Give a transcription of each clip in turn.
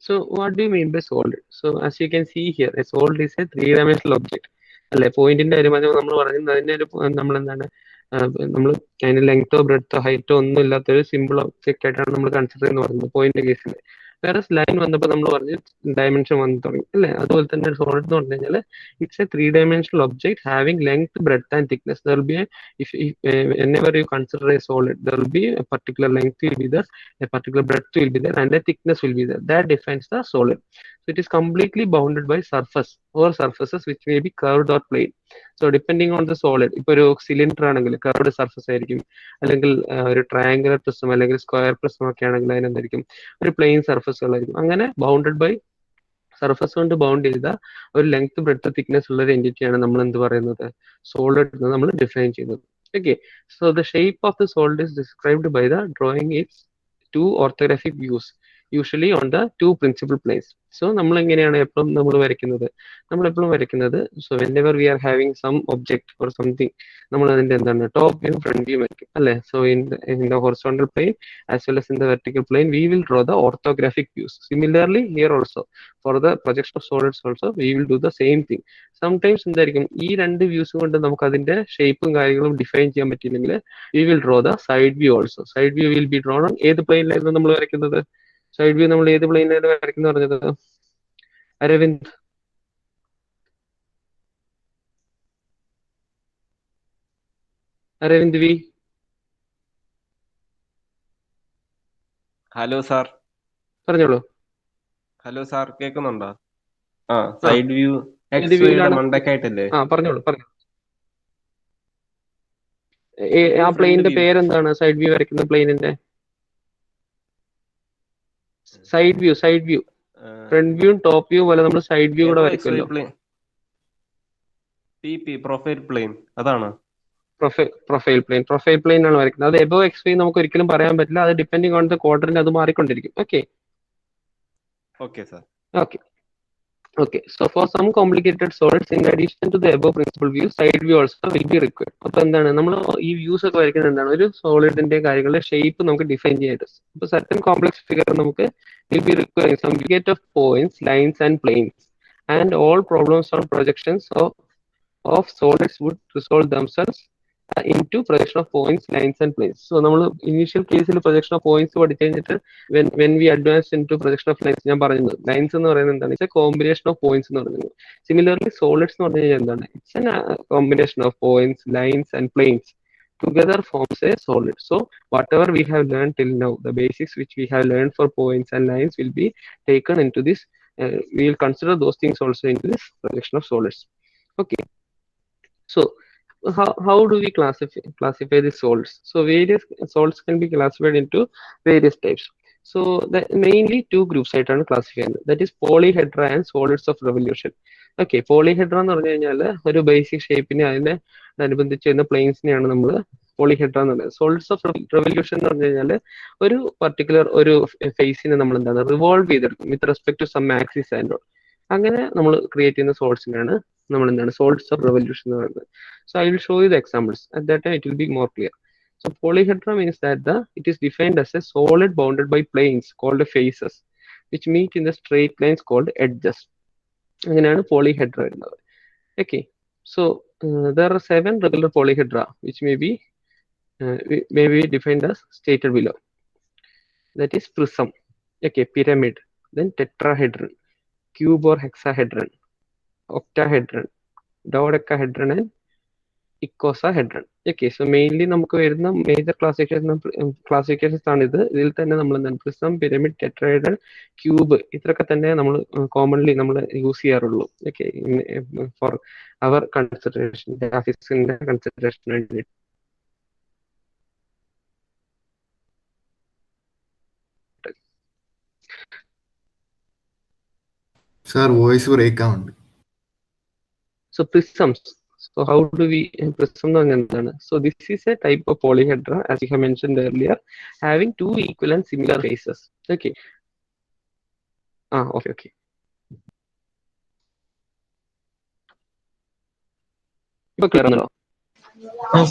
So what do you mean by solid? So as you can see here, a solid is a three-dimensional object. അല്ലെ പോയിന്റിന്റെ കാര്യം നമ്മൾ പറയുന്നത് അതിന്റെ ഒരു നമ്മളെന്താണ് നമ്മൾ അതിന്റെ ലെങ്തോ ബ്രെഡ്ത്തോ ഹൈറ്റോ ഒന്നും ഇല്ലാത്ത ഒരു സിമ്പിൾ ഒബ്ജക്റ്റ് ആയിട്ടാണ് നമ്മൾ കൺസിഡർ ചെയ്യുന്നത് പറയുന്നത് പോയിന്റ് കേസിൽ. വേറെ ലൈൻ വന്നപ്പോൾ നമ്മൾ പറഞ്ഞു ഡയമെൻഷൻ വന്ന് തുടങ്ങി അല്ലേ. അതുപോലെ തന്നെ സോളിഡ് എന്ന് പറഞ്ഞു കഴിഞ്ഞാൽ it's A three-dimensional object having length breadth and thickness. There be whenever you consider a solid, there will be a particular length will be there, a particular breadth will be there, and a thickness will be there. That defines the solid. So it is completely bounded by surface or surfaces which may be curved or plane. So depending on the solid, ഇപ്പോൾ ഒരു cylinder ആണെങ്കിൽ curved surface ആയിരിക്കും, അല്ലെങ്കിൽ ഒരു triangular prism അല്ലെങ്കിൽ square prism ഒക്കെ ആണെങ്കിൽ അതിനെന്തായിരിക്കും ഒരു പ്ലെയിൻ സർഫസുകളായിരിക്കും. അങ്ങനെ ബൗണ്ടഡ് ബൈ സർഫസ് കൊണ്ട് ബൗണ്ട് ചെയ്ത ഒരു ലെങ്ത് ബ്രെഡ്ത്ത് തിക്നെസ് ഉള്ള ഒരു എൻറ്റിറ്റിയാണ് നമ്മൾ എന്ത് പറയുന്നത് സോളിഡ് എന്ന് നമ്മൾ ഡിഫൈൻ ചെയ്യുന്നത്. Okay, so the shape of the solid is described by the drawing its two orthographic views, usually on the two principal planes. So നമ്മൾ എങ്ങനെയാണ് എപ്പോഴും നമ്മളെപ്പോഴും വരയ്ക്കുന്നത് so whenever we are having some object or something നമ്മൾ അതിന്റെ എന്താണ് top view front view വരയ്ക്കും അല്ലെ. so in the horizontal plane as well as in the vertical plane we will draw the orthographic views. Similarly here also for the projection of solids also we will do the same thing. Sometimes എന്തായിരിക്കും ഈ രണ്ട് views കൊണ്ട് നമുക്ക് അതിന്റെ ഷേപ്പും കാര്യങ്ങളും define ചെയ്യാൻ പറ്റിയില്ലെങ്കിൽ we will draw the side view also. Side view will B drone on ഏത് പ്ലെയിനിലായിരുന്നു നമ്മൾ വരയ്ക്കുന്നത്? സൈഡ് വ്യൂ നമ്മൾ ഏത് പ്ലെയിനിലായിരുന്നു വരയ്ക്കുന്നത് പറഞ്ഞത് Aravind? Aravind V hello sir. പറഞ്ഞോളൂ. ഹലോ സാർ കേൾക്കുന്നുണ്ടോ? ആ സൈഡ് വ്യൂ മണ്ടക്കായിട്ടല്ലേ? പറഞ്ഞോളൂ. ആ പ്ലെയിനിന്റെ പേരെന്താണ്? സൈഡ് വ്യൂ വരയ്ക്കുന്ന പ്ലെയിനിന്റെ side view front view top view പോലെ നമ്മൾ സൈഡ് വ്യൂ കൂടെ വരയ്ക്കുമല്ലോ. പ്രൊഫൈൽ പ്ലെയിൻ അതാണ്. പ്രൊഫൈൽ പ്ലെയിൻ ആണ് വരയ്ക്കുന്നത്. അത് എബോ എക്സ് വൈ നമുക്ക് ഒരിക്കലും പറയാൻ പറ്റില്ല. അത് ഡിപ്പെൻഡിങ് ഓൺ ദ ക്വാഡ്രന്റ് അത് മാറിക്കൊണ്ടിരിക്കും. Okay sir. Okay, so for some complicated solids, in addition to the above principal view, side view also will be required. അപ്പോൾ എന്താണ് നമ്മൾ ഈ വ്യൂസ് ഒക്കെ വരയ്ക്കുന്നത് എന്താണ് ഒരു സോളിഡിന്റെ കാര്യങ്ങളുടെ ഷേപ്പ് നമുക്ക് ഡിഫൈൻ ചെയ്യാനായിട്ട്. ഇപ്പോൾ സർട്ടൻ കോംപ്ലക്സ് ഫിഗർ നമുക്ക് will be requiring some aggregate of points, lines and planes, and all problems on projections of solids would resolve themselves into projection of points, lines and planes. So നമ്മൾ initial കേസിൽ projection of points പഠിച്ചു കഴിഞ്ഞിട്ട് when we advance into projection of lines ഞാൻ പറയുന്നത് lines എന്ന് പറയുന്നത് എന്താണ്? It's a combination of points എന്ന് പറയുന്നത്. സിമിലർലി സോളിഡ്സ് എന്ന് പറഞ്ഞു കഴിഞ്ഞാൽ എന്താണ്? It's an combination of points, lines and planes together forms a solid. So whatever we have learned till now, the basics which we have learned for points and lines will be taken into this. We will consider those things also into this projection of solids. Okay, so how do we classify the solids? So various solids can be classified into various types. So the mainly two groups ആയിട്ടാണ് classify ചെയ്യുന്നത്. that is polyhedra and solids of revolution. Okay, polyhedra എന്ന് പറഞ്ഞു കഴിഞ്ഞാൽ ഒരു basic ഷേപ്പിനെ അതിനനുബന്ധിച്ച് വരുന്ന പ്ലെയിൻസിനെയാണ് നമ്മൾ polyhedra എന്ന് പറയുന്നത്. സോളിഡ്സ് ഓഫ് റെവല്യൂഷൻ എന്ന് പറഞ്ഞു കഴിഞ്ഞാൽ ഒരു പർട്ടിക്കുലർ ഒരു ഫേസിനെ നമ്മൾ എന്താണ് റിവോൾവ് ചെയ്തെടുക്കും with respect to some axis and all. അങ്ങനെ നമ്മൾ ക്രിയേറ്റ് ചെയ്യുന്ന സോൾസിനാണ് നമ്മൾ എന്താണ് സോളിഡ്സ് ഓഫ് റെവല്യൂഷൻ എന്ന് പറയുന്നത്. So I will show you the examples. At that time it will be more clear. So polyhedra means that it is defined as a solid bounded by planes called faces, which meet in the straight lines called edges. അങ്ങനെയാണ് polyhedra വരുന്നത്. Okay, so there are 7 regular polyhedra which may be defined as stated below. That is prism, okay, pyramid, then tetrahedron, cube or hexahedron, octahedron, dodecahedron and icosahedron. Okay, so mainly നമുക്ക് വരുന്ന major classifications ആണ് ഇത്. ഇതിൽ തന്നെ നമ്മൾ എന്താണ് prism, pyramid, ടെട്രഹെഡ്രൺ, cube ഇത്രയൊക്കെ തന്നെ നമ്മൾ കോമൺലി നമ്മൾ യൂസ് ചെയ്യാറുള്ളൂ. ഓക്കെ, ഫോർ അവർ കൺസിഡറേഷൻ, ഗ്രാഫിക്സിന്റെ കൺസിഡറേഷന് വേണ്ടി. സാർ വോയിസ് ബ്രേക്ക് ആവുന്നുണ്ട്. So prisms. So how do we prism എന്താണ്? So this is a type of polyhedra as I have mentioned earlier, having two equal and similar faces. Okay. Okay. ഇപ്പൊ clear ആണല്ലോ?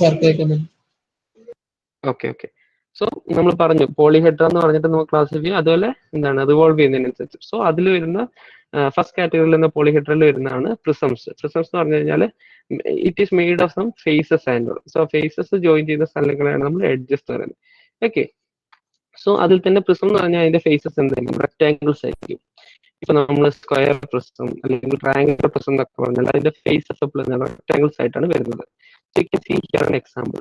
Sir കേൾക്കുന്നുണ്ട്. Okay. So നമ്മൾ പറഞ്ഞു polyhedra എന്ന് പറഞ്ഞിട്ട് നമ്മൾ classify ചെയ്യും, അതുപോലെ എന്താണ് റിവോൾവ് ചെയ്യുന്നതിനനുസരിച്ച്. സോ അതിൽ വരുന്ന ഫസ്റ്റ് കാറ്റഗറിയിൽ നിന്ന് പോളിഹെഡ്രയിൽ വരുന്നതാണ് പ്രിസംസ്. പ്രിസംസ് എന്ന് പറഞ്ഞു കഴിഞ്ഞാൽ it is made of some faces and so faces join ചെയ്യുന്ന സ്ഥലങ്ങളാണ് നമ്മൾ എഡ്ജസ് എന്ന് പറയുന്നത്. ഓക്കെ, സോ അതിൽ തന്നെ പ്രിസം എന്ന് പറഞ്ഞാൽ അതിന്റെ ഫേസസ് എന്തായിരിക്കും, റെക്ടാംഗിൾസ് ആയിരിക്കും. ഇപ്പൊ നമ്മൾ സ്ക്വയർ പ്രിസം അല്ലെങ്കിൽ ട്രയാംഗുലർ പ്രിസം എന്നൊക്കെ പറഞ്ഞാൽ അതിന്റെ ഫേസസ് എപ്പോഴും റെക്ടാംഗിൾസ് ആയിട്ടാണ് വരുന്നത്. Example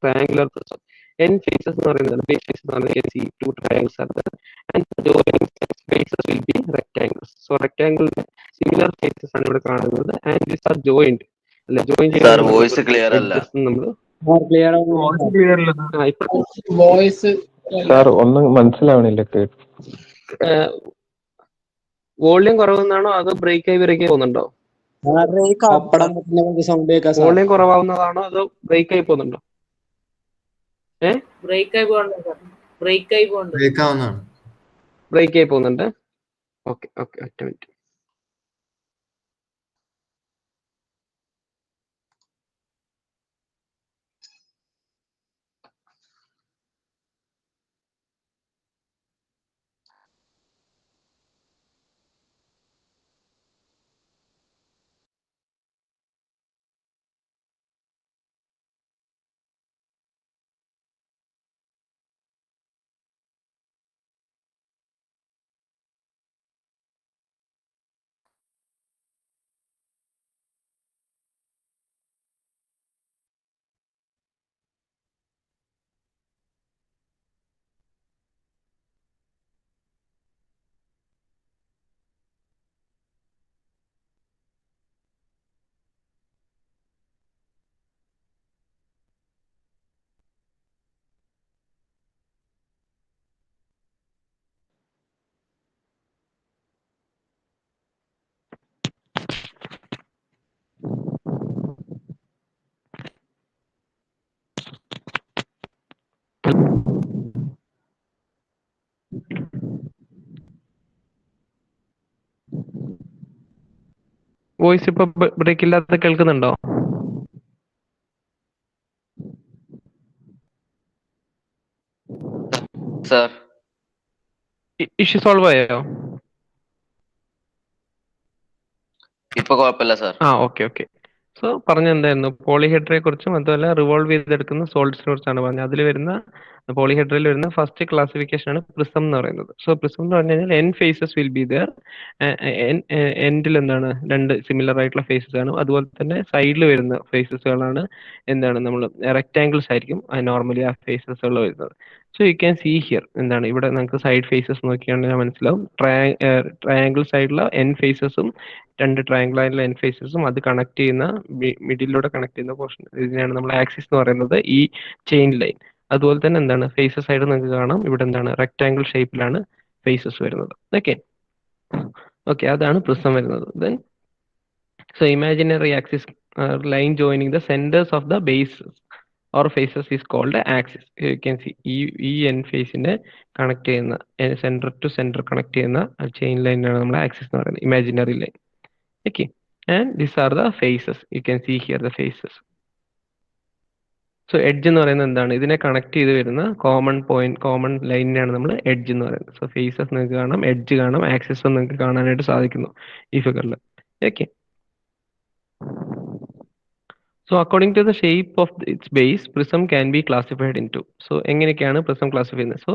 triangular prism n faces എന്ന് പറയുന്നത് base faces എന്ന് പറയുന്നത് see two triangles are there and the joining faces will be rectangles. So rectangle similar faces ആണ് ഇവിടെ കാണുന്നത് and these are joined അല്ല join സാർ വോയിസ് ക്ലിയർ അല്ല. നമ്മൾ വോയിസ് സാർ ഒന്നും മനസ്സിലാവണില്ല. വോളിയം കുറവെന്നാണോ അതോ ബ്രേക്ക് ആയി പോകുന്നുണ്ടോ? വോളിയം കുറവാകുന്നതാണോ അതോ ബ്രേക്ക് ആയി പോകുന്നുണ്ടോ? ബ്രേക്ക് ആയി പോകുന്നുണ്ട്. ഓക്കെ ഓക്കെ, ഒറ്റ മിനിറ്റ്. വോയിസ് ഇപ്പൊ ബ്രേക്ക് ഇല്ലാതെ കേൾക്കുന്നുണ്ടോ? സാർ ഇഷ്യൂ സോൾവ് ആയോ? ഇപ്പൊ കുഴപ്പമില്ല സാർ. Okay okay. സോ പറഞ്ഞെന്തായിരുന്നു, പോളിഹെഡ്രയെ കുറിച്ചും അതുപോലെ റിവോൾവ് ചെയ്തെടുക്കുന്ന സോളിഡ്സിനെ കുറിച്ചാണ് പറഞ്ഞത്. അതിൽ വരുന്ന പോളിഹെഡ്രയിൽ വരുന്ന ഫസ്റ്റ് ക്ലാസിഫിക്കേഷൻ ആണ് പ്രിസം എന്ന് പറയുന്നത്. സോ പ്രിസം എന്ന് പറഞ്ഞു കഴിഞ്ഞാൽ n faces will be there. എൻഡിൽ എന്താണ് രണ്ട് സിമിലർ ആയിട്ടുള്ള ഫേസസ് ആണ്. അതുപോലെ തന്നെ സൈഡിൽ വരുന്ന ഫേസസുകളാണ് എന്താണ് നമ്മൾ റെക്ടാംഗിൾസ് ആയിരിക്കും നോർമലി ആ ഫേസസുകൾ വരുന്നത്. So you can see here എന്താണ് ഇവിടെ നമുക്ക് സൈഡ് ഫേസസ് നോക്കിയാണെങ്കിൽ മനസ്സിലാവും. ട്രയാംഗിൾ സൈഡിലുള്ള എൻ ഫേസസും രണ്ട് ട്രയാംഗിൾ ആയിട്ടുള്ള എൻ ഫേസസും അത് കണക്ട് ചെയ്യുന്ന മിഡിലൂടെ കണക്ട് ചെയ്യുന്ന പോർഷൻ ഇതിനാണ് നമ്മൾ ആക്സിസ് എന്ന് പറയുന്നത്, ഈ ചെയിൻ ലൈൻ. അതുപോലെ തന്നെ എന്താണ് ഫേസസ് സൈഡ് നിങ്ങൾക്ക് കാണാം ഇവിടെ എന്താണ് റെക്ടാംഗിൾ ഷേപ്പിലാണ് ഫേസസ് വരുന്നത്. ഓക്കെ ഓക്കെ, അതാണ് പ്രിസം വരുന്നത്. Then so imaginary axis line joining the centres of the bases or faces is called axis. You can see ഈ എൻ ഫേസിനെ കണക്ട് ചെയ്യുന്ന സെന്റർ ടു സെന്റർ കണക്ട് ചെയ്യുന്ന ചെയിൻ ലൈനാണ് നമ്മൾ ആക്സിസ് എന്ന് പറയുന്നത്, imaginary line. Okay, and these are the faces. You can see here the faces. So edge എന്ന് പറയുന്നത് എന്താണ്, ഇതിനെ കണക്ട് ചെയ്ത് വരുന്ന കോമൺ പോയിന്റ് കോമൺ ലൈനിനെയാണ് നമ്മൾ എഡ്ജ് എന്ന് പറയുന്നത്. സോ ഫേസസ് നിങ്ങൾക്ക് കാണാം, എഡ്ജ് കാണാം, ആക്സിസും നിങ്ങൾക്ക് കാണാനായിട്ട് സാധിക്കുന്നു ഈ ഫിഗറിൽ. Okay, so according to the shape of its base, prism can be classified into. So എങ്ങനെയൊക്കെയാണ് പ്രിസം ക്ലാസിഫൈ ചെയ്യുന്നത്? സോ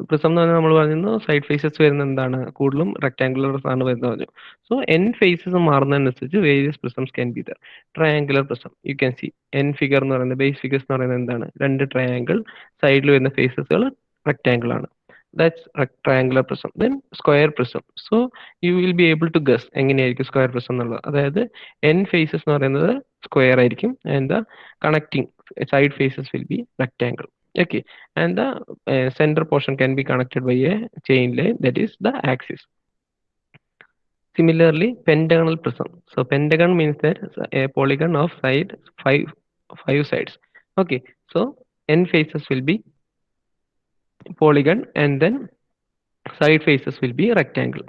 പ്രിസം എന്ന് പറഞ്ഞാൽ നമ്മൾ പറയുന്നു സൈഡ് ഫേസസ് വരുന്ന എന്താണ് കൂടുതലും റെക്ടാംഗുലർ ആണ് വരുന്നത് പറഞ്ഞു. സോ എൻ ഫേസസ് മാറുന്നതിനനുസരിച്ച് various prisms can be there. Triangular prism U can C N figure എന്ന് പറയുന്നത് ബേസ് ഫിഗേഴ്സ് എന്ന് പറയുന്നത് എന്താണ് രണ്ട് ട്രയാംഗിൾ, സൈഡിൽ വരുന്ന ഫേസസുകൾ റെക്ടാംഗിൾ ആണ്. That's triangular prism. Then square prism. So you will be able to guess എങ്ങനെയായിരിക്കും സ്ക്വയർ പ്രിസം എന്നുള്ളത്. അതായത് എൻ ഫേസസ് എന്ന് പറയുന്നത് സ്ക്വയർ ആയിരിക്കും and the connecting side faces will be rectangle. Okay, and the center portion can be connected by a chain line, that is the axis. Similarly, pentagonal prism. So pentagon means that a polygon of side five sides. Okay, so n faces will be polygon and then side faces will be rectangle.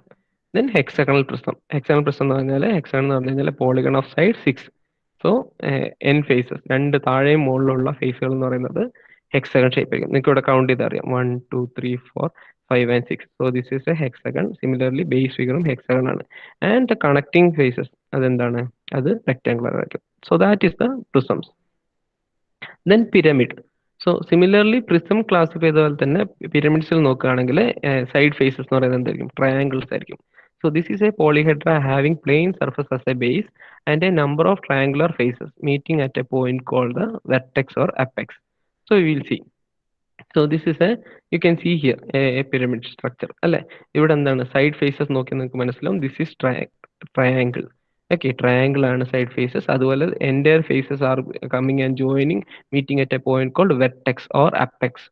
Then hexagonal prism. Hexagonal prism എന്ന് പറഞ്ഞാൽ hexagon എന്ന് പറഞ്ഞു കഴിഞ്ഞാൽ polygon of side 6. So n faces രണ്ട് താഴെയും മുകളിലുള്ള ഫേസുകൾ എന്ന് പറയുന്നത് hexagon shape ആയിരിക്കും. നിങ്ങൾക്ക് ഇവിടെ കൗണ്ട് ചെയ്ത് അറിയാം 1 2 3 4 5 and 6. So this is a hexagon. Similarly base figure hexagon ആണ്. And the connecting faces അതെന്താണ്, അത് rectangular ആയിരിക്കും. So that is the prisms. Then pyramid. So similarly prism classify ചെയ്ത പോലെ തന്നെ pyramidsൽ നോക്കുകയാണെങ്കിൽ സൈഡ് ഫേസസ് എന്ന് പറയുന്നത് എന്തായിരിക്കും, ട്രയാങ്കിൾസ് ആയിരിക്കും. So this is a polyhedra having plane surface as a base and a number of triangular faces meeting at a point called the vertex or apex. So we will see. So this is you can see here a pyramid structure അല്ലെ. ഇവിടെ എന്താണ് side faces നോക്കി നിങ്ങൾക്ക് മനസ്സിലാവും. This is triangle. Okay, triangle ആണ് side faces. അതുപോലെ entire faces are coming and joining meeting at a point called vertex or apex.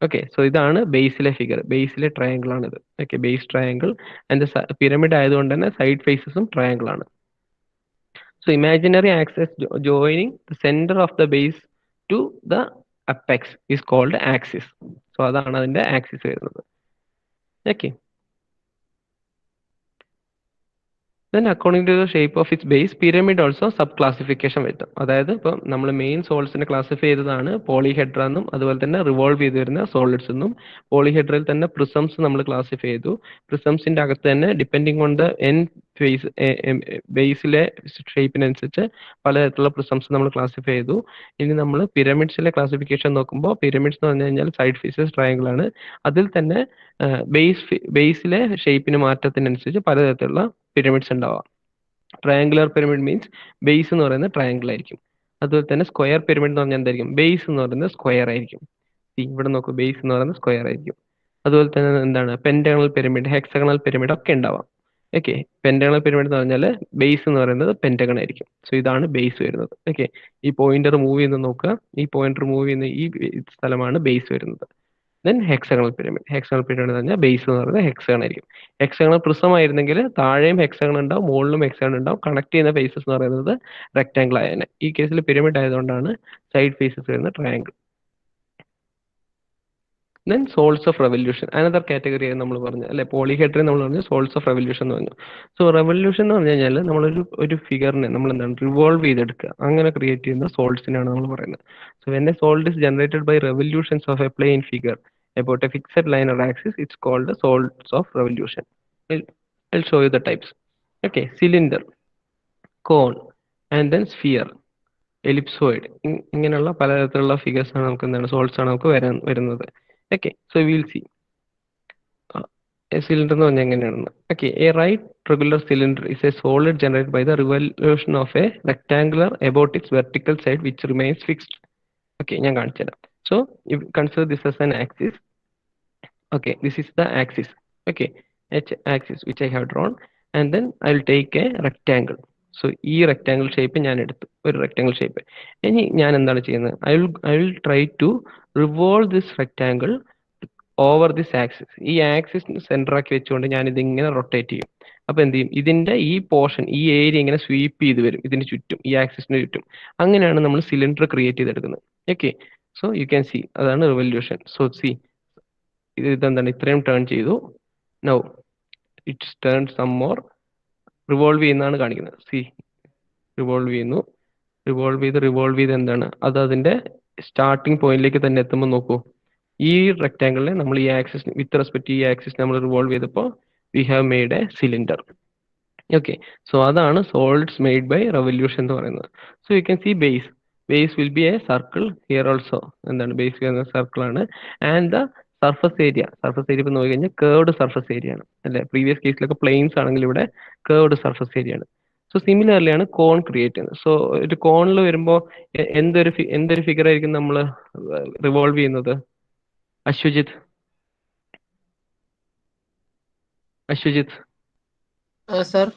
Okay, so ഇതാണ് ബേസിലെ ഫിഗർ. ബേസിലെ ട്രയാങ്കിൾ ആണിത്. Okay, base triangle and pyramid ആയതുകൊണ്ട് തന്നെ സൈഡ് ഫേസസും triangle ആണ്. So imaginary axis joining the centre of the base to the apex is called axis. So അതാണ് അതിന്റെ ആക്സിസ് വരുന്നത്. Okay, then according to the shape of its base pyramid also sub classification വരുത്തും. അതായത് ഇപ്പം നമ്മൾ main സോളിഡ്സിനെ classify ചെയ്തതാണ് polyhedra എന്നും അതുപോലെ തന്നെ റിവോൾവ് ചെയ്ത് വരുന്ന സോളിഡ്സ് എന്നും. പോളിഹെഡ്രയിൽ തന്നെ പ്രിസംസ് നമ്മൾ ക്ലാസിഫൈ ചെയ്തു. പ്രിസംസിന്റെ അകത്ത് തന്നെ depending on the end face ബേസിലെ ഷേപ്പിനനുസരിച്ച് പലതരത്തിലുള്ള പ്രിസംസ് നമ്മൾ ക്ലാസിഫൈ ചെയ്തു. ഇനി നമ്മൾ പിരമിഡ്സിലെ ക്ലാസിഫിക്കേഷൻ നോക്കുമ്പോൾ പിരമിഡ്സ് എന്ന് പറഞ്ഞു കഴിഞ്ഞാൽ സൈഡ് ഫേസസ് ട്രയാങ്കിൾ ആണ്. അതിൽ തന്നെ ബേസിലെ ഷേപ്പിന് മാറ്റത്തിനനുസരിച്ച് പലതരത്തിലുള്ള പിരമിഡ്സ് ഉണ്ടാവാം. ട്രയാങ്കുലർ പിരമിഡ് മീൻസ് ബേസ് എന്ന് പറയുന്നത് ട്രയാങ്കിൾ ആയിരിക്കും. അതുപോലെ തന്നെ സ്ക്വയർ പിരമിഡ് എന്ന് പറഞ്ഞാൽ എന്തായിരിക്കും, ബേസ് എന്ന് പറയുന്നത് സ്ക്വയർ ആയിരിക്കും. ഇവിടെ നോക്കൂ, ബേസ് എന്ന് പറയുന്നത് സ്ക്വയർ ആയിരിക്കും. അതുപോലെ തന്നെ എന്താണ് പെന്റഗണൽ പിരമിഡ്, ഹെക്സഗണൽ പിരമിഡ് ഒക്കെ ഉണ്ടാവാം. ഓക്കെ, പെന്റഗണൽ പിരമിഡ് എന്ന് പറഞ്ഞാൽ ബേസ് എന്ന് പറയുന്നത് പെന്റഗൺ ആയിരിക്കും. സോ ഇതാണ് ബേസ് വരുന്നത്. ഓക്കെ, ഈ പോയിന്റർ മൂവ് ചെയ്യുന്നത് നോക്കുക, ഈ പോയിന്റർ മൂവ് ചെയ്യുന്ന ഈ സ്ഥലമാണ് ബേസ് വരുന്നത്. Then hexagonal pyramid. Hexagonal pyramid എന്ന് പറഞ്ഞാൽ ബേസ് എന്ന് പറയുന്നത് ഹെക്സഗൺ ആയിരിക്കും. ഹെക്സഗണൽ പ്രിസം ആയിരുന്നെങ്കിൽ താഴെയും ഹെക്സഗൺ ഉണ്ടാവും, മുകളിലും ഹെക്സഗൺ ഉണ്ടാവും. കണക്ട് ചെയ്യുന്ന ഫേസസ് എന്ന് പറയുന്നത് റെക്ടാംഗിൾ ആയതിനെ. ഈ കേസിൽ പിരമിഡ് ആയതുകൊണ്ടാണ് സൈഡ് ഫേസസ് വരുന്ന triangle. Then solids of revolution another category ആയി നമ്മൾ പറഞ്ഞു അല്ലെ. പോളിഹെഡ്രി നമ്മൾ പറഞ്ഞു, സോൾസ് ഓഫ് റെവല്യൂഷൻ എന്ന് പറഞ്ഞു. സോ റെവല്യൂഷൻ എന്ന് പറഞ്ഞു കഴിഞ്ഞാൽ നമ്മളൊരു ഫിഗറിനെ നമ്മൾ എന്താണ് റിവോൾവ് ചെയ്തെടുക്കുക, അങ്ങനെ ക്രിയേറ്റ് ചെയ്യുന്ന സോൾസിനാണ് നമ്മൾ പറയുന്നത്. So when a solid is generated by revolutions of a plane figure about a fixed line or axis, it's called the solves of revolution. I'll show you the types. Okay, cylinder, cone, and then sphere, ellipsoid. ഇങ്ങനെയുള്ള പലതരത്തിലുള്ള figures ആണ് നമുക്ക് എന്താണ് souls ആണ് നമുക്ക് വരുന്നത്. Okay, so will see cylinder എന്ന് പറഞ്ഞാൽ എങ്ങനെയാണെന്ന്. Okay, a right regular cylinder is a solid generated by the revolution of a rectangular about its vertical side which remains fixed. Okay, ഞാൻ കാണിച്ചു തരാം. So if you consider this as an axis, okay, this is the axis, okay, h axis which I have drawn, and then I'll take a rectangle. So ഈ rectangle shape ഞാൻ എടുത്തു, ഒരു rectangle shape. ഇനി ഞാൻ എന്താണ് ചെയ്യുന്നത്, I will try to revolve this rectangle over this axis. ഈ axis centre ആക്കി വെച്ചുകൊണ്ട് ഞാൻ ഇതിങ്ങനെ റൊട്ടേറ്റ് ചെയ്യും. അപ്പൊ എന്ത് ചെയ്യും, ഇതിന്റെ ഈ പോർഷൻ, ഈ ഏരിയ ഇങ്ങനെ സ്വീപ്പ് ചെയ്ത് വരും ഇതിന് ചുറ്റും, ഈ ആക്സിസിന് ചുറ്റും. അങ്ങനെയാണ് നമ്മൾ സിലിണ്ടർ ക്രിയേറ്റ് ചെയ്തെടുക്കുന്നത്. Okay, so you can C അതാണ് റിവല്യൂഷൻ. സോ സി ഇതെന്താണ് ഇത്രയും ടേൺ ചെയ്തു, now it's turn some more, revolve ചെയ്യുന്നതാണ് കാണിക്കുന്നത്. സി റിവോൾവ് ചെയ്യുന്നു, റിവോൾവ് ചെയ്ത് എന്താണ് അത് അതിന്റെ സ്റ്റാർട്ടിങ് പോയിന്റിലേക്ക് തന്നെ എത്തുമ്പോൾ നോക്കൂ, ഈ റെക്ടാംഗിളിനെ നമ്മൾ ഈ ആക്സിസ് വിത്ത് റെസ്പെക്ട് ഈ ആക്സിസ് നമ്മൾ റിവോൾവ് ചെയ്തപ്പോൾ we have made A cylinder. Okay, so അതാണ് സോളിഡ്സ് മെയ്ഡ് ബൈ റെവല്യൂഷൻ എന്ന് പറയുന്നത്. So you can C base will be a circle here also. എന്താണ് ബേസ് വരുന്ന സർക്കിൾ ആണ്. ആൻഡ് ദ സർഫസ് ഏരിയ ഇപ്പൊ നോക്കി കഴിഞ്ഞാൽ കേർവ്ഡ് സർഫസ് ഏരിയ ആണ് അല്ലെ. പ്രീവിയസ് കേസിലൊക്കെ പ്ലെയിൻസ് ആണെങ്കിൽ ഇവിടെ കേർവ്ഡ് സർഫസ് ഏരിയ ആണ്. സോ സിമിലർലി ആണ് കോൺ ക്രിയേറ്റ് ചെയ്യുന്നത്. സോ ഒരു കോണിൽ വരുമ്പോൾ എന്തൊരു ഫിഗർ ആയിരിക്കും നമ്മൾ റിവോൾവ് ചെയ്യുന്നത്? Ashwajith sir,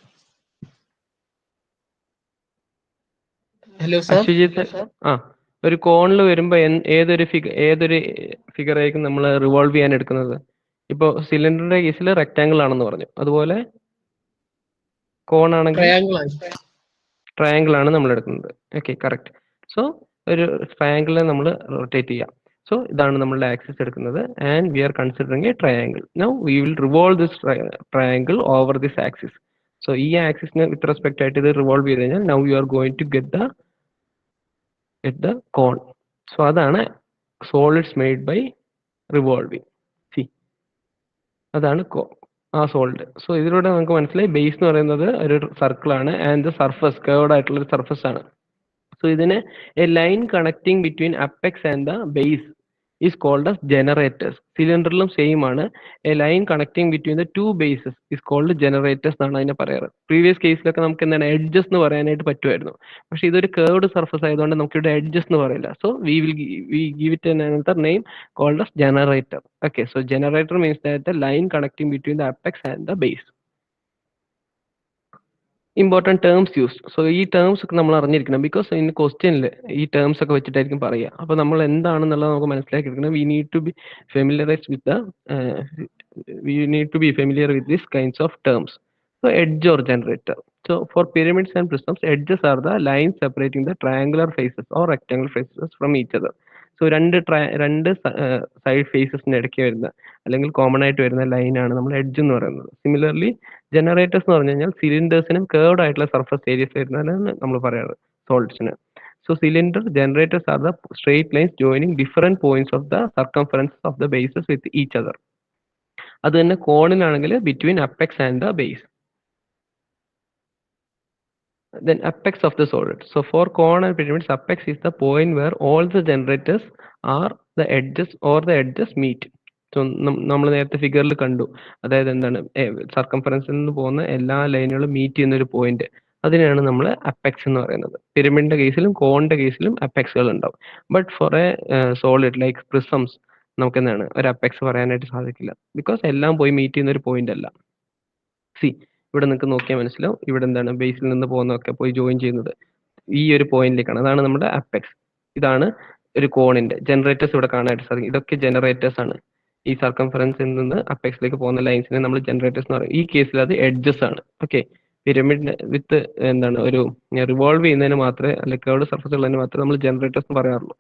hello sir. Ashwajith, ഒരു കോണിൽ വരുമ്പോ ഏതൊരു ഫിഗർ ആയിരിക്കും നമ്മൾ റിവോൾവ് ചെയ്യാൻ എടുക്കുന്നത്? ഇപ്പൊ സിലിണ്ടറിന്റെ കേസിൽ റെക്ടാംഗിൾ ആണെന്ന് പറഞ്ഞു, അതുപോലെ കോൺ ആണെങ്കിൽ ട്രയാംഗിൾ ആണ് നമ്മൾ എടുക്കുന്നത്. Okay, correct. സോ ഒരു ട്രയാംഗിളിനെ നമ്മൾ റൊട്ടേറ്റ് ചെയ്യാം. സോ ഇതാണ് നമ്മളുടെ ആക്സിസ് എടുക്കുന്നത്, and we are considering a triangle. Now we will revolve this triangle over this axis. So ഈ ആക്സിസിന് വിത്ത് റെസ്പെക്ട് ആയിട്ട് ഇത് റിവോൾവ് ചെയ്ത് കഴിഞ്ഞാൽ now you are going to get the cone. So അതാണ് solids made by revolving. See, അതാണ് ആ solid. So ഇതിലൂടെ നമുക്ക് മനസ്സിലായി ബേസ് എന്ന് പറയുന്നത് ഒരു സർക്കിൾ ആണ് ആൻഡ് ദ സർഫസ് കേർവ്ഡ് ആയിട്ടുള്ള ഒരു സർഫസ് ആണ്. സോ ഇതിനെ a line connecting between apex and the base is called as generators. സിലിണ്ടറിലും സെയിം ആണ്. A line connecting between the two bases is called generators എന്നാണ് അതിനെ പറയാറ്. പ്രീവിയസ് കേസിലൊക്കെ നമുക്ക് എന്താണ് എഡ്ജസ് എന്ന് പറയാനായിട്ട് പറ്റുമായിരുന്നു. പക്ഷെ ഇതൊരു കേർവ്ഡ് സർഫസ് ആയതുകൊണ്ട് നമുക്ക് ഇവിടെ എഡ്ജസ് എന്ന് പറയില്ല. So we give it another name called as generator. Okay, so generator means that the line connecting between the apex and the base. Important terms use. So ഈ ടേംസ് ഒക്കെ നമ്മൾ അറിഞ്ഞിരിക്കണം. Because in ക്വസ്റ്റ്യനിൽ ഈ terms ഒക്കെ വെച്ചിട്ടായിരിക്കും പറയുക. അപ്പോൾ നമ്മൾ എന്താണെന്നുള്ളത് നമുക്ക് മനസ്സിലാക്കിയിരിക്കണം. We need to be familiar with this kinds of terms. So edge or generator. So for pyramids and prisms, edges are the lines separating the triangular faces or rectangular faces from each other. So രണ്ട് side ഫേസസിന് ഇടയ്ക്ക് വരുന്ന അല്ലെങ്കിൽ common ആയിട്ട് വരുന്ന ലൈനാണ് നമ്മൾ edge എന്ന് പറയുന്നത്. സിമിലർലി ജനറേറ്റേഴ്സ് എന്ന് പറഞ്ഞു കഴിഞ്ഞാൽ സിലിണ്ടേഴ്സിനും കേർവ്ഡ് ആയിട്ടുള്ള സർഫസ് ഏരിയസ് വരുന്നതാണ് നമ്മൾ പറയാറ് സോളിഡ്സിന്. So cylinder generators are the straight lines joining different points of the circumference of the bases with each other. അത് തന്നെ കോണിനാണെങ്കിൽ between apex and the base. Then apex of the solid. So for cone and pyramids, apex is the point where all the generators are the edges or the edges meet. So നമ്മൾ നേരത്തെ ഫിഗറിൽ കണ്ടു, അതായത് എന്താണ് സർക്കംഫറൻസിൽ നിന്ന് പോകുന്ന എല്ലാ ലൈനുകളും മീറ്റ് ചെയ്യുന്ന ഒരു പോയിന്റ്, അതിനെയാണ് നമ്മൾ അപ്പെക്സ് എന്ന് പറയുന്നത്. പിരമിഡിന്റെ കേസിലും കോണിന്റെ കേസിലും അപ്പെക്സുകൾ ഉണ്ടാവും. But for A solid like prisms നമുക്ക് എന്താണ് ഒരു അപ്പെക്സ് പറയാനായിട്ട് സാധിക്കില്ല. ബിക്കോസ് എല്ലാം പോയി മീറ്റ് ചെയ്യുന്ന ഒരു പോയിന്റ് അല്ല. സി, ഇവിടെ നിങ്ങൾക്ക് നോക്കിയാൽ മനസ്സിലാവും. ഇവിടെ എന്താണ് ബേസിൽ നിന്ന് പോകുന്നതൊക്കെ പോയി ജോയിൻ ചെയ്യുന്നത് ഈ ഒരു പോയിന്റിലേക്കാണ്. അതാണ് നമ്മുടെ അപ്പെക്സ്. ഇതാണ് ഒരു കോണിന്റെ ജനറേറ്റേഴ്സ് ഇവിടെ കാണാനായിട്ട് സാധിക്കും. ഇതൊക്കെ ജനറേറ്റേഴ്സ് ആണ്. ഈ സർക്കംഫറൻസിൽ നിന്ന് അപ്പെക്സിലേക്ക് പോകുന്ന ലൈൻസിനെ നമ്മൾ ജനറേറ്റേഴ്സ് എന്ന് പറയും. ഈ കേസിൽ അത് എഡ്ജസ് ആണ്. ഓക്കെ, പിരമിഡ് വിത്ത് എന്താണ് ഒരു റിവോൾവ് ചെയ്യുന്നതിന് മാത്രമേ അല്ലെങ്കിൽ കേർവ്ഡ് സർഫസ് ഉള്ളതിന് മാത്രമേ നമ്മൾ ജനറേറ്റേഴ്സ് എന്ന് പറയാറുള്ളൂ.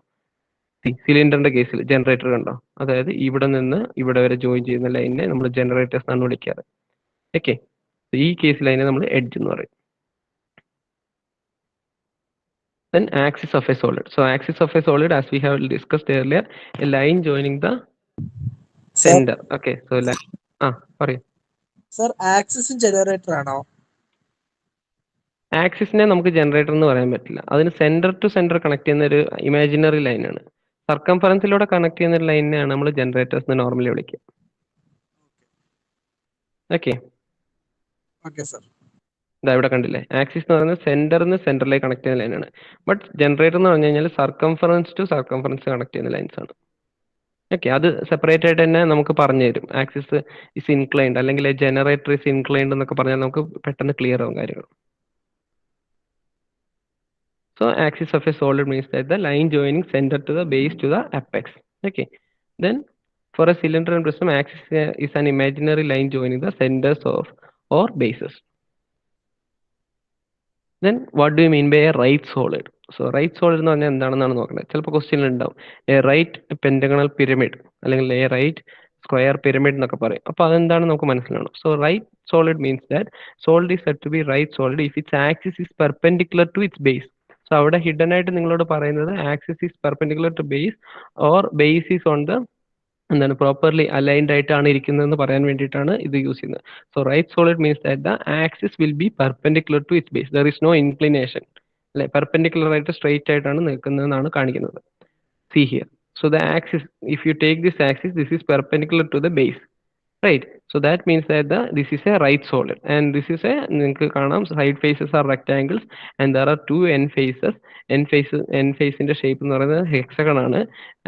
സിലിണ്ടറിന്റെ കേസിൽ ജനറേറ്റർ കണ്ടോ, അതായത് ഇവിടെ നിന്ന് ഇവിടെ വരെ ജോയിൻ ചെയ്യുന്ന ലൈനിനെ നമ്മൾ ജനറേറ്റേഴ്സ് എന്നാണ് വിളിക്കാറ്. ഓക്കെ, ഈ കേസിൽ അതിനെ നമ്മൾ എഡ്ജ് എന്ന് പറയും. Then axis of a solid. So axis of a solid, as we have discussed earlier, a line joining the center. Okay, so പറയൂ സർ, ആക്സിസ് ജനറേറ്റർ ആണോ? ആക്സിസിനെ നമുക്ക് ജനറേറ്റർ എന്ന് പറയാൻ പറ്റില്ല. അതിന് സെന്റർ ടു സെന്റർ കണക്ട് ചെയ്യുന്ന ഒരു ഇമാജിനറി ലൈനാണ്. സർക്കംഫറൻസിലൂടെ കണക്ട് ചെയ്യുന്ന ഒരു ലൈനിനെയാണ് നമ്മൾ ജനറേറ്റേഴ്സ് എന്ന് നോർമലി വിളിക്കുക. ഓക്കെ, ഇതാ ഇവിടെ കണ്ടില്ലേ, ആക്സിസ് എന്ന് പറയുന്നത് സെന്ററിന് സെന്ററിലേക്ക് കണക്ട് ചെയ്യുന്ന ലൈനാണ്. ബട്ട് ജനറേറ്റർ എന്ന് പറഞ്ഞു കഴിഞ്ഞാൽ സർക്കംഫറൻസ് ടു സർക്കംഫറൻസ് കണക്ട് ചെയ്യുന്ന ലൈൻസ് ആണ്. ഓക്കെ, അത് സെപ്പറേറ്റ് ആയിട്ട് തന്നെ നമുക്ക് പറഞ്ഞു തരും. ആക്സിസ് ഇസ് ഇൻക്ലൈൻഡ് അല്ലെങ്കിൽ ജനറേറ്റർ ഇസ് ഇൻക്ലൈൻഡ് എന്നൊക്കെ പറഞ്ഞാൽ നമുക്ക് പെട്ടെന്ന് ക്ലിയർ ആവും കാര്യങ്ങൾ. So axis of a solid means that the line joining center to the base to the apex. Okay, then for a cylinder and prism, axis is an imaginary line joining the centers of or bases. Then what do you mean by a right solid? So right solid എന്ന് പറഞ്ഞാൽ എന്താണെന്നാണ് നോക്കുന്നത്. ചിലപ്പോൾ question ഉണ്ടാവും a right pentagonal pyramid അല്ലെങ്കിൽ a right square pyramid എന്നൊക്കെ പറയും. അപ്പോൾ അതെന്താണെന്ന് നമുക്ക് മനസ്സിലാവണം. So right solid means that solid is said to be right solid if its axis is perpendicular to its base. So അവിടെ ഹിഡൻ ആയിട്ട് നിങ്ങളോട് പറയുന്നത് axis is perpendicular to base or base is on the എന്താണ് properly aligned ആയിട്ടാണ് ഇരിക്കുന്നതെന്ന് പറയാൻ വേണ്ടിയിട്ടാണ് ഇത് യൂസ് ചെയ്യുന്നത്. So right solid means that the axis will be perpendicular to its base. There is no inclination. അല്ലെ, പെർപെൻഡിക്കുലർ ആയിട്ട് straight ആയിട്ടാണ് നിൽക്കുന്നതെന്നാണ് കാണിക്കുന്നത്. See here. So the axis, if you take this axis, this is perpendicular to the base. Right, so that means that this is a right solid and this is a നിങ്ങൾക്ക് കാണാം side faces are rectangles and there are two end faces. end face ന്റെ shape എന്ന് പറയുന്നത് hexagon ആണ്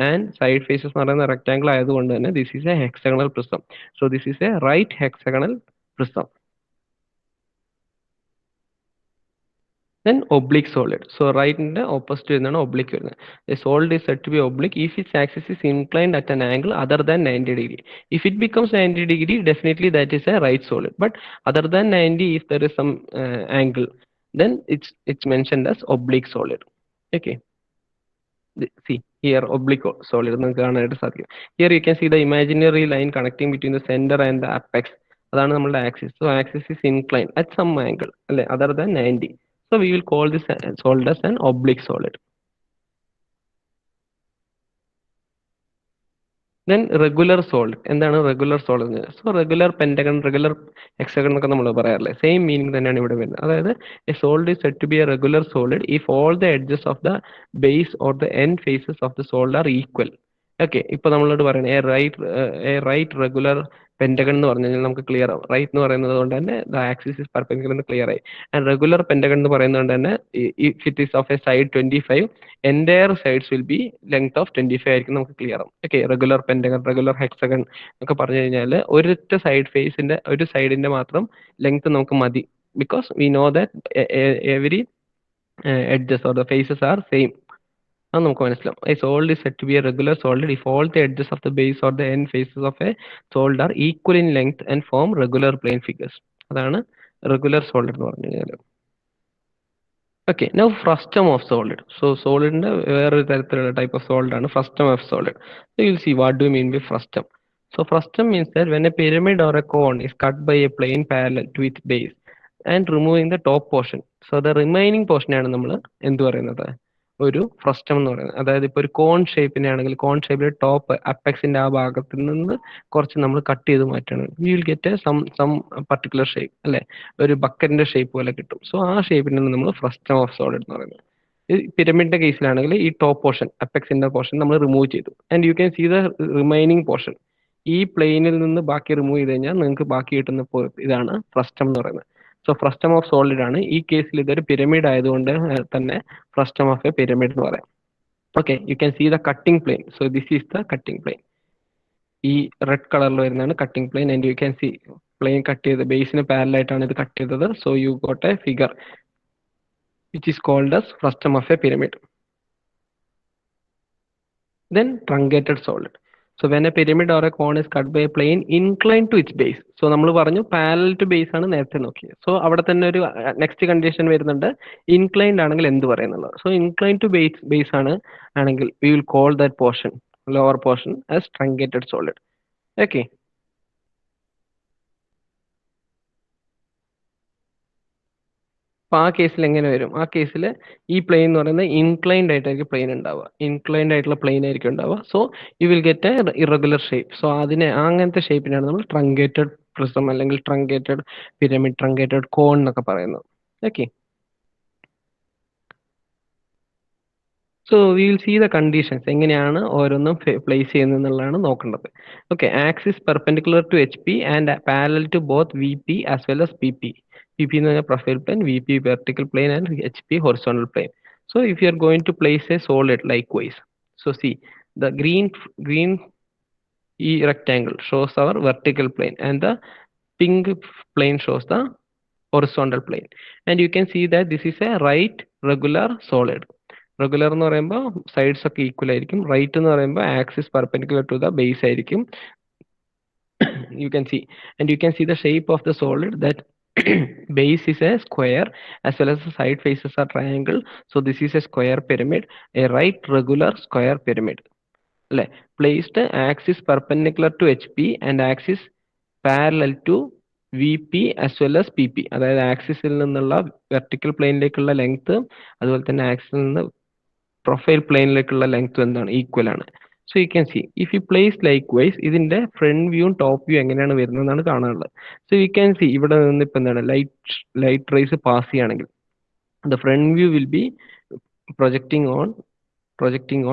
and side faces എന്ന് പറയുന്നത് rectangle ആയതുകൊണ്ട് തന്നെ this is a hexagonal prism. So this is a right hexagonal prism. Then oblique solid. So right ന്റെ opposite വരുന്നതാണ് oblique വരുന്നത്. A solid is said to be oblique if its axis is inclined at an angle other than 90 degree. If it becomes 90 degree, definitely that is a right solid. But other than 90, if there is some angle, then it's mentioned as oblique solid. Okay. See here, oblique solid. Here you can see the imaginary line connecting between the center and the apex. അതാണ് നമ്മളുടെ axis. So axis is inclined at some angle, അല്ലെ, other than 90. So we will call this solid as an oblique solid. Then regular solid. എന്താണ് regular solid? So regular pentagon, regular hexagon എന്നൊക്കെ നമ്മൾ പറയാറില്ലേ, same meaning തന്നെയാണ് ഇവിടെ വരുന്നത്. അതായത് a solid is said to be a regular solid if all the edges of the base or the end faces of the solid are equal. Okay, ഇപ്പൊ നമ്മളോട് പറയുന്നത് എ റൈറ്റ് റെഗുലർ പെന്റഗൺ എന്ന് പറഞ്ഞു കഴിഞ്ഞാൽ നമുക്ക് ക്ലിയർ ആവും. Right എന്ന് പറയുന്നത് കൊണ്ട് തന്നെ ദ ആക്സിസ് ഇസ് പെർപെൻഡിക്കുലർ എന്ന് ക്ലിയർ ആയി. ആൻഡ് റെഗുലർ പെന്റഗൺ എന്ന് പറയുന്നത് കൊണ്ട് തന്നെ if it is of A side 25, entire sides will be length of 25 ആയിരിക്കും, നമുക്ക് ക്ലിയർ ആവും. Okay, regular pentagon, regular hexagon എന്നൊക്കെ പറഞ്ഞു കഴിഞ്ഞാൽ ഒരൊറ്റ സൈഡ് ഫേസിന്റെ ഒരു സൈഡിന്റെ മാത്രം ലെങ്ത് നമുക്ക് മതി. Because we know that every edges or the faces are same. അത് നമുക്ക് മനസ്സിലാവും. A solid is said to be a regular solid if all the edges of the base or the end faces of a solid are equal in length and form regular plane figures. അതാണ് regular solid എന്ന് പറഞ്ഞു കഴിഞ്ഞാൽ. Okay, now frustum of solid. So സോളിഡിന്റെ വേറൊരു തരത്തിലുള്ള type of solid ആണ് frustum of solid. So you will see what do mean by frustum. So frustum means that when a pyramid or a cone is cut by a plane parallel to its base and removing the top portion. So the remaining portion ആണ് നമ്മൾ എന്ത് പറയുന്നത്, ഒരു frustum എന്ന് പറയുന്നത്. അതായത് ഇപ്പോൾ ഒരു കോൺ ഷേപ്പിനെ ആണെങ്കിൽ കോൺ ഷേപ്പിലെ ടോപ്പ് അപ്പെക്സിന്റെ ആ ഭാഗത്തിൽ നിന്ന് കുറച്ച് നമ്മൾ കട്ട് ചെയ്ത് മാറ്റണം. You will get some particular shape, അല്ലെ, ഒരു ബക്കറ്റിന്റെ ഷേപ്പ് പോലെ കിട്ടും. സോ ആ ഷേപ്പിനാണ് നമ്മൾ ഫ്രസ്റ്റം ഓഫ് സോളിഡ് എന്ന് പറയുന്നത്. പിരമിഡിന്റെ കേസിലാണെങ്കിൽ ഈ ടോപ്പ് പോർഷൻ അപ്പെക്സിന്റെ പോർഷൻ നമ്മൾ റിമൂവ് ചെയ്തു. And you can see the remaining portion. ഈ പ്ലെയിനിൽ നിന്ന് ബാക്കി റിമൂവ് ചെയ്ത് കഴിഞ്ഞാൽ നിങ്ങൾക്ക് ബാക്കി കിട്ടുന്ന ഇതാണ് ഫ്രസ്റ്റം എന്ന് പറയുന്നത്. സോ ഫ്രസ്റ്റം ഓഫ് സോളിഡ് ആണ്. ഈ കേസിൽ ഇതൊരു പിരമിഡ് ആയതുകൊണ്ട് തന്നെ ഫ്രസ്റ്റം ഓഫ് എ പിരമിഡ് എന്ന് പറയാം. Okay, you can see the cutting plane. So this is the cutting plane. ഈ റെഡ് കളറിൽ വരുന്നതാണ് cutting plane. And you can see plane cut ചെയ്ത് ബേസിന് പാരലായിട്ടാണ് ഇത് കട്ട് ചെയ്തത്. So you got a figure which is called as frustum of a pyramid. Then truncated solid. So when a pyramid or a cone is cut by a plane inclined to its base. So നമ്മൾ പറഞ്ഞു parallel to base ആണ് നേരത്തെ നോക്കിയത്. So അവിടെ തന്നെ ഒരു next condition വരുന്നുണ്ട്, inclined ആണെങ്കിൽ എന്ത് പറയുന്നുള്ളത്. സോ ഇൻക്ലൈൻ ടു ബേസ് ആണെങ്കിൽ we will call that portion, lower portion, as truncated solid. Okay. അപ്പൊ ആ കേസിൽ എങ്ങനെ വരും? ആ കേസിൽ ഈ പ്ലെയിൻ എന്ന് പറയുന്നത് ഇൻക്ലൈൻഡ് ആയിട്ടായിരിക്കും പ്ലെയിൻ ഉണ്ടാവുക. ഇൻക്ലൈൻഡ് ആയിട്ടുള്ള പ്ലെയിൻ ആയിരിക്കും ഉണ്ടാവുക. So you will get a irregular shape. So അങ്ങനത്തെ ഷേപ്പിനാണ് നമ്മൾ ട്രങ്കേറ്റഡ് പ്രിസം അല്ലെങ്കിൽ ട്രങ്കേറ്റഡ് പിരമിഡ്, ട്രങ്കേറ്റഡ് കോൺ എന്നൊക്കെ പറയുന്നത്. Okay, so we will see the conditions, എങ്ങനെയാണ് ഓരോന്നും പ്ലേസ് ചെയ്യുന്നത് എന്നുള്ളതാണ് നോക്കേണ്ടത്. Okay, axis perpendicular to H P and parallel to both V P as well as P P. PP എന്ന് പറഞ്ഞാൽ profile plane, VP vertical plane and HP horizontal plane. So if you are going to place a solid likewise, so see the green rectangle shows our vertical plane and the pink plane shows the horizontal plane. And you can see that this is a right regular solid. Regular എന്ന് പറയുമ്പോൾ sides ഒക്കെ equal ആയിരിക്കും. Right എന്ന് പറയുമ്പോൾ axis perpendicular to the base ആയിരിക്കും. You can see, and you can see the shape of the solid, that base is a square as well as the side faces are triangle. So this is a square pyramid, a right regular square pyramid. Placed axis perpendicular to HP and axis parallel to VP as well as PP. അതായത് ആക്സിസിൽ നിന്നുള്ള vertical പ്ലെയിനിലേക്കുള്ള length അതുപോലെ തന്നെ ആക്സിസിൽ നിന്ന് profile പ്ലെയിനിലേക്കുള്ള length എന്താണ്, equal ആണ്. So you can see if you place likewise ഇതിന്റെ ഫ്രണ്ട് വ്യൂവും ടോപ്പ് വ്യൂ എങ്ങനെയാണ് വരുന്നതെന്നാണ് കാണാനുള്ളത്. സോ യു ക്യാൻ സി ഇവിടെ നിന്ന് ഇപ്പൊ എന്താണ് ലൈറ്റ് റേസ് പാസ് ചെയ്യുകയാണെങ്കിൽ the front view will be projecting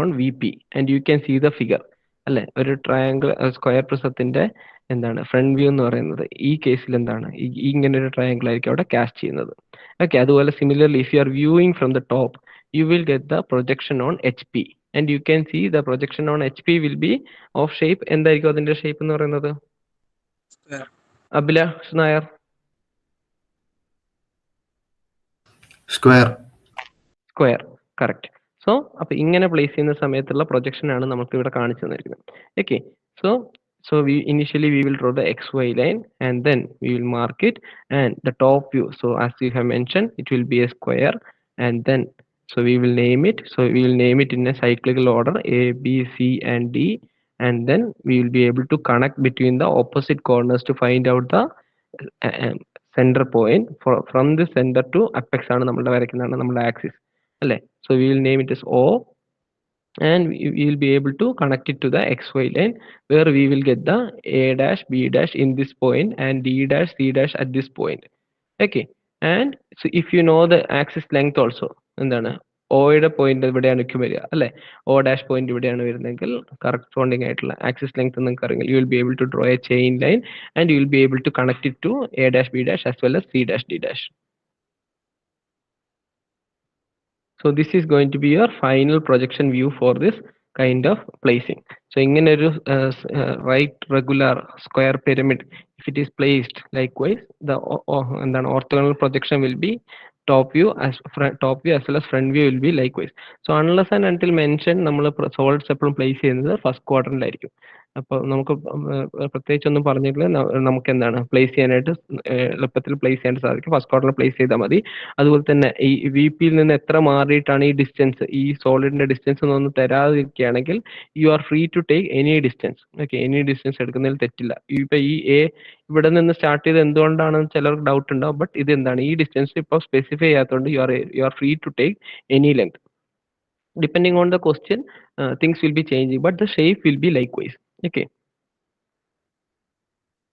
on VP and you can see the figure, അല്ലെ. ഒരു ട്രയാങ്കിൾ സ്ക്വയർ പ്രിസത്തിന്റെ എന്താണ് ഫ്രണ്ട് വ്യൂ എന്ന് പറയുന്നത് ഈ കേസിൽ എന്താണ് ഇങ്ങനെ ഒരു ട്രയാങ്കിൾ ആയിരിക്കും അവിടെ കാസ്റ്റ് ചെയ്യുന്നത്. ഓക്കെ, അതുപോലെ similarly if you are viewing from the top you will get the projection on HP and you can see the projection on HP will be of shape. എന്തായിരിക്കും അതിന്റെ ഷേപ്പ് എന്ന് പറയുന്നത്? Abhilash Nair, square, correct. So അപ്പൊ ഇങ്ങനെ place ചെയ്യുന്ന സമയത്തുള്ള projection ആണ് നമുക്ക് ഇവിടെ കാണിച്ചു തന്നിരിക്കുന്നത്. Okay, so we initially we will draw the XY line and then we will mark it and the top view. So as you have mentioned, it will be a square and then so we will name it. So we will name it in a cyclical order A, B, C and D, and then we will be able to connect between the opposite corners to find out the center point. From the center to apex ആണ് നമ്മളുടെ വരയ്ക്കുന്നതാണ് നമ്മുടെ axis, അല്ലേ. So we will name it as O and we will be able to connect it to the xy line, where we will get the a dash b dash in this point and d dash c dash at this point. Okay, and so if you know the axis length also, എന്താണ് ഓയുടെ point ഇവിടെയായിരിക്കും വരിക അല്ലെ, ഓ dash point ഇവിടെയാണ് വരുന്നതെങ്കിൽ corresponding ആയിട്ടുള്ള axis length നിങ്ങൾക്ക് അറിയെങ്കിൽ you will be able to draw a chain line and you will be able to connect it to A dash B dash as well as c dash d dash. So this is going to be your final projection view for this kind of placing. So ഇങ്ങനെ ഒരു right regular square pyramid, if it is placed likewise, the എന്താണ് orthogonal projection will be top view as well as front view will be likewise. So unless and until mentioned നമ്മൾ solids എപ്പോഴും place ചെയ്യുന്നത് first ക്വാഡ്രന്റിലായിരിക്കും. അപ്പോൾ നമുക്ക് പ്രത്യേകിച്ചൊന്നും പറഞ്ഞിട്ടില്ല, നമുക്ക് എന്താണ് പ്ലേസ് ചെയ്യാനായിട്ട് എളുപ്പത്തിൽ പ്ലേസ് ചെയ്യാനായിട്ട് സാധിക്കും. ഫസ്റ്റ് ക്വാർട്ടറിൽ പ്ലേസ് ചെയ്താൽ മതി. അതുപോലെ തന്നെ ഈ വി പിയിൽ നിന്ന് എത്ര മാറിയിട്ടാണ് ഈ ഡിസ്റ്റൻസ്, ഈ സോളിഡിന്റെ ഡിസ്റ്റൻസ് ഒന്നും തരാതിരിക്കുകയാണെങ്കിൽ you are free to take any distance. Okay, any distance എടുക്കുന്നതിൽ തെറ്റില്ല. ഇപ്പൊ ഈ എ ഇവിടെ നിന്ന് സ്റ്റാർട്ട് ചെയ്ത് എന്തുകൊണ്ടാണെന്ന് ചിലർക്ക് ഡൗട്ട് ഉണ്ടാവും. ബട്ട് ഇത് എന്താണ്, ഈ ഡിസ്റ്റൻസ് ഇപ്പോൾ സ്പെസിഫൈ ചെയ്യാത്തതുകൊണ്ട് you are free to take any length. Depending on the question, things will be changing, but the shape will be likewise. Okay.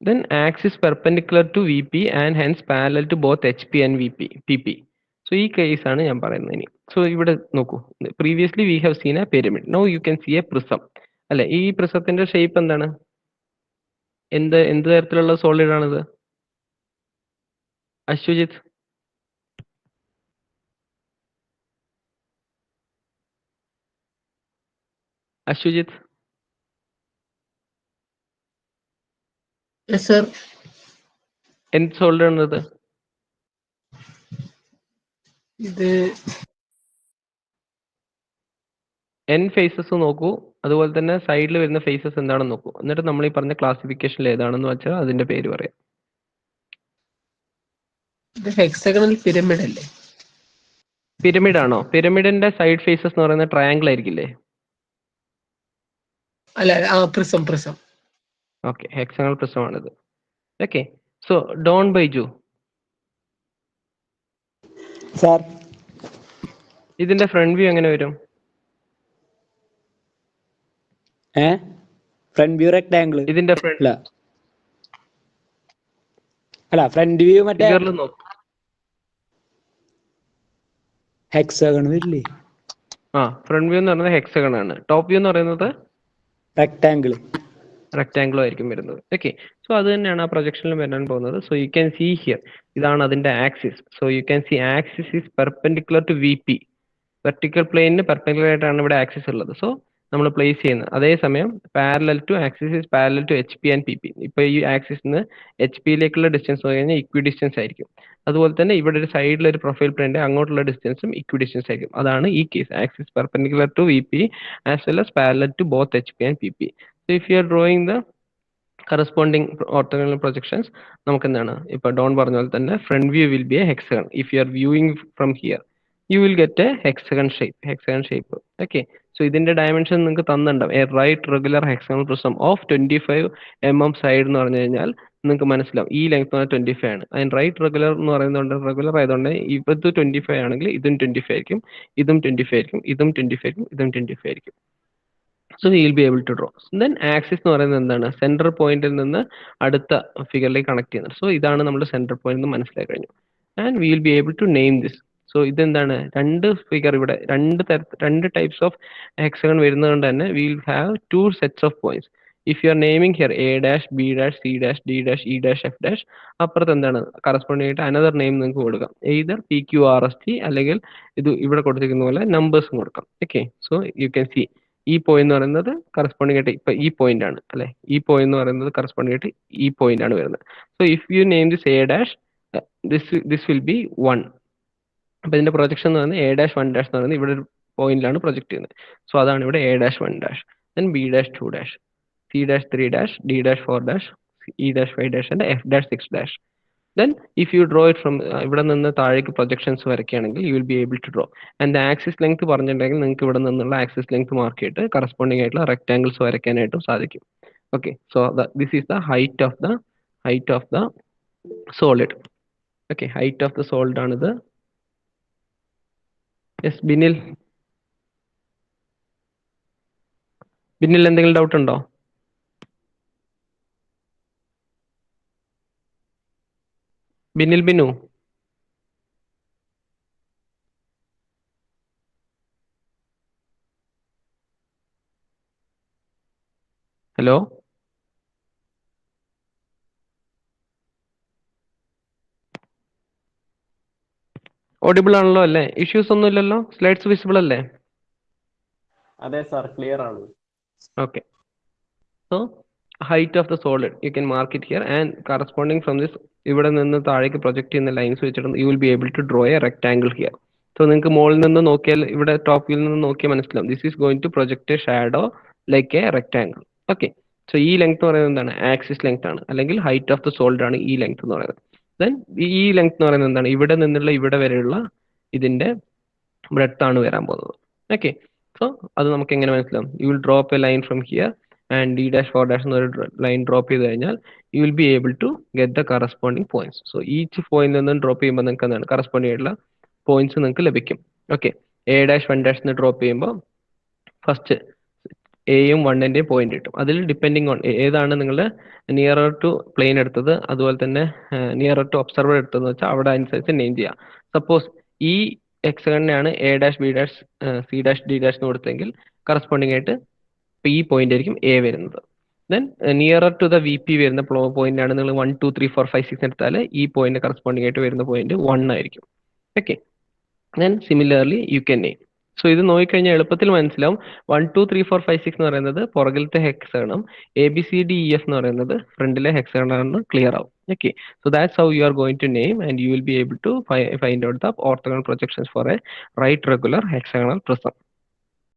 Then axis perpendicular to VP and hence parallel to both HP and PP. So ഈ case ആണ് ഞാൻ പറയുന്നത് ഇനി. So ഇവിടെ നോക്കൂ, previously we have seen a pyramid. Now you can see a prism. അല്ലെ, ഈ പ്രിസത്തിന്റെ shape എന്താണ്, എന്ത് തരത്തിലുള്ള സോളിഡ് ആണിത്? അശ്വജിത്ത്, സർ എന്ത് സോളിഡ് ആണിത്? ഇത് എൻ ഫേസസ് നോക്കൂ, അതുപോലെ തന്നെ സൈഡിൽ വരുന്ന ഫേസസ് എന്താണെന്ന് നോക്കൂ. എന്നിട്ട് നമ്മൾ ഈ പറഞ്ഞ ക്ലാസിഫിക്കേഷനിൽ ഏതാണെന്ന് വെച്ചാൽ അതിന്റെ പേര് പറയാം. ഇത് ഹെക്സഗണൽ പിരമിഡ് അല്ലേ? പിരമിഡ് ആണോ? പിരമിഡിന്റെ സൈഡ് ഫേസസ് എന്ന് പറയുന്നത് ട്രയാങ്കിൾ ആയിരിക്കില്ലേ? അല്ല, പ്രിസം. ഓക്കെ, ഹെക്സഗണൽ പ്രിസം ആണിത്. Okay, so Don Baiju sir, ഇതിന്റെ ഫ്രണ്ട് വ്യൂ എങ്ങനെ വരും? Front view rectangle. ഇതിന്റെ അല്ല ഫ്രണ്ട് വ്യൂ മറ്റേ നോക്കൂ, ഹെക്സഗൺ വരില്ലേ? ഫ്രണ്ട് വ്യൂ എന്ന് പറയുന്നത് ഹെക്സഗൺ ആണ്. ടോപ്പ് വ്യൂ എന്ന് പറയുന്നത് റെക്ടാംഗിളും ആയിരിക്കും വരുന്നത്. ഓക്കെ, സോ അത് തന്നെയാണ് ആ പ്രൊജക്ഷനിൽ വരാൻ പോകുന്നത്. So you can see here, ഇതാണ് അതിന്റെ axis. So you can see axis is perpendicular to V P. Vertical പ്ലെയിനിന് പെർപെൻഡിക്കുലർ ആയിട്ടാണ് ഇവിടെ ആക്സിസ് ഉള്ളത്. സോ നമ്മൾ പ്ലേസ് ചെയ്യുന്നത് അതേസമയം parallel to axis is parallel to H P and P P. ഇപ്പൊ ഈ ആക്സിസിന് എച്ച് പിയിലേക്കുള്ള ഡിസ്റ്റൻസ് എന്ന് കഴിഞ്ഞാൽ ഇക്വി ഡിസ്റ്റൻസ് ആയിരിക്കും. അതുപോലെ തന്നെ ഇവിടെ ഒരു സൈഡിൽ ഒരു പ്രൊഫൈൽ പ്ലെയിൻ്റെ അങ്ങോട്ടുള്ള ഡിസ്റ്റൻസും ഇക്വി ഡിസ്റ്റൻസ് ആയിരിക്കും. അതാണ് ഈ case, axis perpendicular to V P as well as parallel to both H P and P P. So if you are drawing the corresponding orthogonal projections, നമുക്ക് എന്താണ് ഇപ്പൊ ഡോൺ പറഞ്ഞ പോലെ തന്നെ front view will be a hexagon. If you are viewing from here you will get a hexagon shape. Okay, so ഇതിന്റെ dimension നിങ്ങൾക്ക് തന്നിട്ടുണ്ടാവും. A right regular hexagonal prism of 25 mm side എന്ന് പറഞ്ഞു കഴിഞ്ഞാൽ നിങ്ങൾക്ക് മനസ്സിലാവും ഈ ലെങ്ത് 25 ആണ്. അതിന് റൈറ്റ് റെഗുലർ എന്ന് പറയുന്നതുകൊണ്ട്, റെഗുലർ ആയതുകൊണ്ട് ഇത് 25 ആണെങ്കിൽ ഇതും 25 ആയിരിക്കും, ഇതും 25 ആയിരിക്കും, ഇതും 25 ആയിരിക്കും, ഇതും 25 ആയിരിക്കും. So you will be able to draw. Then axis എന്ന് പറയുന്നത് എന്താണ്, സെന്റർ പോയിന്റിൽ നിന്ന് അടുത്ത ഫിഗറിലേക്ക് കണക്ട് ചെയ്യുന്നത്. സോ ഇതാണ് നമ്മുടെ സെന്റർ പോയിന്റ് എന്ന് മനസ്സിലായി കഴിഞ്ഞു. And we will be able to name this. So ഇതെന്താണ്, രണ്ട് ഫിഗർ ഇവിടെ രണ്ട് ടൈപ്സ് ഓഫ് ഹെക്സഗൺ വരുന്നതുകൊണ്ട് തന്നെ we will have 2 sets of points. If you are naming here A dash B dash C dash D dash E dash F dash, അപ്പുറത്ത് എന്താണ് corresponding ആയിട്ട് another name നിങ്ങൾക്ക് കൊടുക്കാം. Either P Q R S T അല്ലെങ്കിൽ ഇത് ഇവിടെ കൊടുത്തിരിക്കുന്ന പോലെ നമ്പേഴ്സും കൊടുക്കാം. Okay, so you can see ഈ പോയിന്റ് എന്ന് പറയുന്നത് കറസ്പോണ്ടിങ് ആയിട്ട് ഇപ്പൊ ഈ പോയിന്റ് ആണ് അല്ലെ, ഈ പോയിന്റ് എന്ന് പറയുന്നത് കറസ്പോണ്ടിങ് ആയിട്ട് ഈ പോയിന്റ് ആണ് വരുന്നത്. So if you name this A dash, this will be 1. അപ്പൊ ഇതിന്റെ പ്രൊജക്ഷൻ എന്ന് പറയുന്നത് എ ഡാഷ് 1 ഡാഷ് എന്ന് പറയുന്നത് ഇവിടെ ഒരു പോയിന്റിലാണ് പ്രൊജക്ട് ചെയ്യുന്നത്. സോ അതാണ് ഇവിടെ A dash 1 dash, then B dash 2 dash, C dash 3 dash, D dash 4 dash, E dash 5 dash and F dash 6 dash. Then if you draw it from ഇവിടെ നിന്ന് താഴേക്ക് പ്രൊജക്ഷൻസ് വരയ്ക്കുകയാണെങ്കിൽ you will be able to draw. And axis length പറഞ്ഞിട്ടുണ്ടെങ്കിൽ നിങ്ങൾക്ക് ഇവിടെ നിന്നുള്ള axis length mark ചെയ്തിട്ട് corresponding ആയിട്ടുള്ള റെക്ടാംഗിൾസ് വരയ്ക്കാനായിട്ടും സാധിക്കും. Okay, so this is the height of the solid. Okay, height of the solid ആണിത്. യെസ് ബിനിൽ. ബിന്നിൽ എന്തെങ്കിലും ഡൗട്ട് ഉണ്ടോ? ബിന്നു ഹലോ? ഓഡിബിൾ ആണല്ലോ അല്ലേ? ഇഷ്യൂസ് ഒന്നും ഇല്ലല്ലോ? സ്ലൈഡ്സ് വിസിബിൾ അല്ലേ? അതെ സാർ, ക്ലിയർ ആണ്. Okay. So height of the solid, you can mark it here, and corresponding from this, ഇവിടെ നിന്ന് താഴേക്ക് പ്രൊജക്ട് ചെയ്യുന്ന ലൈൻസ് വെച്ചിട്ട് you will be able to draw a rectangle here. So നിങ്ങൾക്ക് മുകളിൽ നിന്ന് നോക്കിയാൽ ഇവിടെ ടോപ്പ് വ്യൂവിൽ നിന്ന് നോക്കിയാൽ മനസ്സിലാവും. This is going to project a shadow like a rectangle. Okay. So ഈ ലെങ്ത് എന്ന് പറയുന്നത് എന്താണ്? ആക്സിസ് ലെങ്ത് ആണ്, അല്ലെങ്കിൽ ഹൈറ്റ് ഓഫ് ദ സോളിഡ് ആണ് ഈ ലെങ്ത് എന്ന് പറയുന്നത്. ദെൻ ഈ ലെങ്ത് എന്ന് പറയുന്നത് എന്താണ്? ഇവിടെ നിന്നുള്ള ഇവിടെ വരെയുള്ള ഇതിന്റെ ബ്രെഡ്ത്ത് ആണ് വരാൻ പോകുന്നത്. ഓക്കെ. സോ അത് നമുക്ക് എങ്ങനെ മനസ്സിലാവും? You will drop a line from here and d dash 4 dash എന്നൊരു ലൈൻ ഡ്രോപ്പ് ചെയ്ത് കഴിഞ്ഞാൽ you will be able to get the corresponding points. So each പോയിന്റിൽ നിന്നും ഡ്രോപ്പ് ചെയ്യുമ്പോൾ നിങ്ങൾക്ക് എന്താണ് കറസ്പോണ്ടിങ് ആയിട്ടുള്ള പോയിന്റ്സ് നിങ്ങൾക്ക് ലഭിക്കും. ഓക്കെ. a dash 1 dash എന്ന് ഡ്രോപ്പ് ചെയ്യുമ്പോൾ ഫസ്റ്റ് എയും 1ന്റെയും പോയിന്റ് കിട്ടും. അതിൽ ഡിപ്പെൻഡിങ് ഓൺ ഏതാണ് നിങ്ങൾ നിയറർ ടു പ്ലെയിൻ എടുത്തത്, അതുപോലെ തന്നെ നിയറർ ടു ഒബ്സർവർ എടുത്തതെന്ന് വെച്ചാൽ അവിടെ അനുസരിച്ച് നെയിം ചെയ്യാം. സപ്പോസ് ഈ ഹെക്സഗണിനെയാണ് A dash B dash C dash D dash എന്ന് കൊടുത്തെങ്കിൽ കറസ്പോണ്ടിങ് ആയിട്ട് ഈ പോയിന്റ് ആയിരിക്കും എ വരുന്നത്. Then nearer to the V P വരുന്ന പോയിന്റ് ആണ് നിങ്ങൾ 1 2 3 4 5 6 എടുത്താൽ ഈ പോയിന്റ് കറസ്പോണ്ടിങ് ആയിട്ട് വരുന്ന പോയിന്റ് 1 ആയിരിക്കും. Okay. Then similarly you can name. So ഇത് നോക്കിക്കഴിഞ്ഞാൽ എളുപ്പത്തിൽ മനസ്സിലാവും. 1 2 3 4 5 6 എന്ന് പറയുന്നത് പുറകിലത്തെ ഹെക്സഗണും ABCDEF എന്ന് പറയുന്നത് ഫ്രണ്ടിലെ ഹെക്സഗൺ ആണെന്ന് ക്ലിയർ ആവും. Okay, so that's how you are going to name, and you will be able to find out the orthogonal projections for a right regular hexagonal prism.